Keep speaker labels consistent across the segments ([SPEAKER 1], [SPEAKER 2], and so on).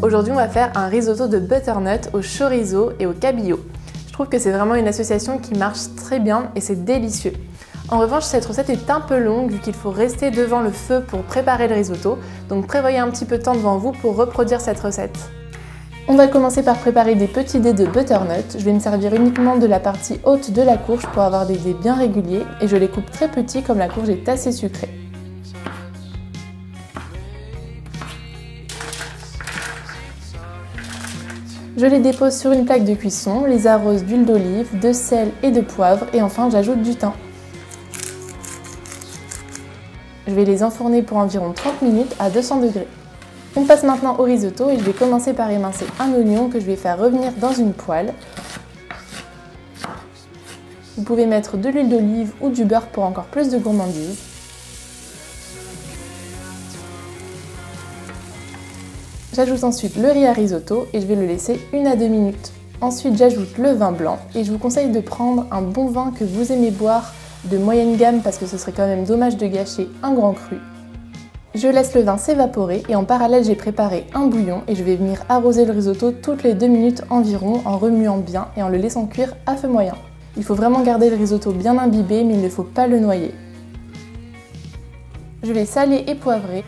[SPEAKER 1] Aujourd'hui on va faire un risotto de butternut au chorizo et au cabillaud. Je trouve que c'est vraiment une association qui marche très bien et c'est délicieux. En revanche, cette recette est un peu longue vu qu'il faut rester devant le feu pour préparer le risotto, donc prévoyez un petit peu de temps devant vous pour reproduire cette recette. On va commencer par préparer des petits dés de butternut. Je vais me servir uniquement de la partie haute de la courge pour avoir des dés bien réguliers et je les coupe très petits comme la courge est assez sucrée. Je les dépose sur une plaque de cuisson, les arrose d'huile d'olive, de sel et de poivre et enfin j'ajoute du thym. Je vais les enfourner pour environ 30 minutes à 200 degrés. On passe maintenant au risotto et je vais commencer par émincer un oignon que je vais faire revenir dans une poêle. Vous pouvez mettre de l'huile d'olive ou du beurre pour encore plus de gourmandise. J'ajoute ensuite le riz à risotto et je vais le laisser 1 à 2 minutes. Ensuite j'ajoute le vin blanc et je vous conseille de prendre un bon vin que vous aimez boire de moyenne gamme parce que ce serait quand même dommage de gâcher un grand cru. Je laisse le vin s'évaporer et en parallèle j'ai préparé un bouillon et je vais venir arroser le risotto toutes les 2 minutes environ en remuant bien et en le laissant cuire à feu moyen. Il faut vraiment garder le risotto bien imbibé mais il ne faut pas le noyer. Je vais saler et poivrer.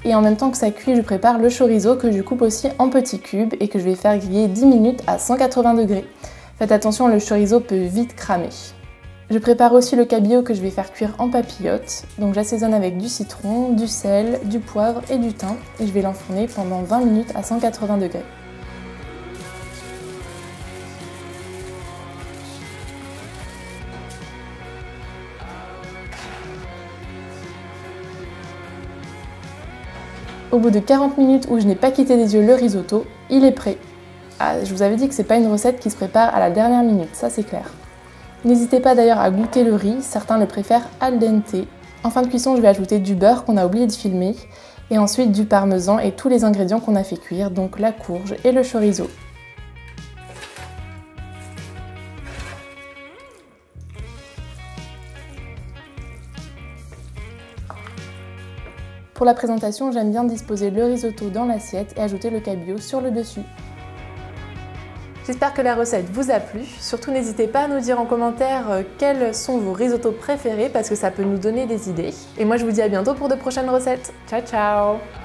[SPEAKER 1] Et en même temps que ça cuit, je prépare le chorizo que je coupe aussi en petits cubes et que je vais faire griller 10 minutes à 180 degrés. Faites attention, le chorizo peut vite cramer. Je prépare aussi le cabillaud que je vais faire cuire en papillotes. Donc j'assaisonne avec du citron, du sel, du poivre et du thym et je vais l'enfourner pendant 20 minutes à 180 degrés. Au bout de 40 minutes où je n'ai pas quitté des yeux le risotto, il est prêt. Ah, je vous avais dit que c'est pas une recette qui se prépare à la dernière minute, ça c'est clair. N'hésitez pas d'ailleurs à goûter le riz, certains le préfèrent al dente. En fin de cuisson, je vais ajouter du beurre qu'on a oublié de filmer, et ensuite du parmesan et tous les ingrédients qu'on a fait cuire, donc la courge et le chorizo. Pour la présentation, j'aime bien disposer le risotto dans l'assiette et ajouter le cabillaud sur le dessus. J'espère que la recette vous a plu. Surtout, n'hésitez pas à nous dire en commentaire quels sont vos risottos préférés parce que ça peut nous donner des idées. Et moi, je vous dis à bientôt pour de prochaines recettes. Ciao, ciao!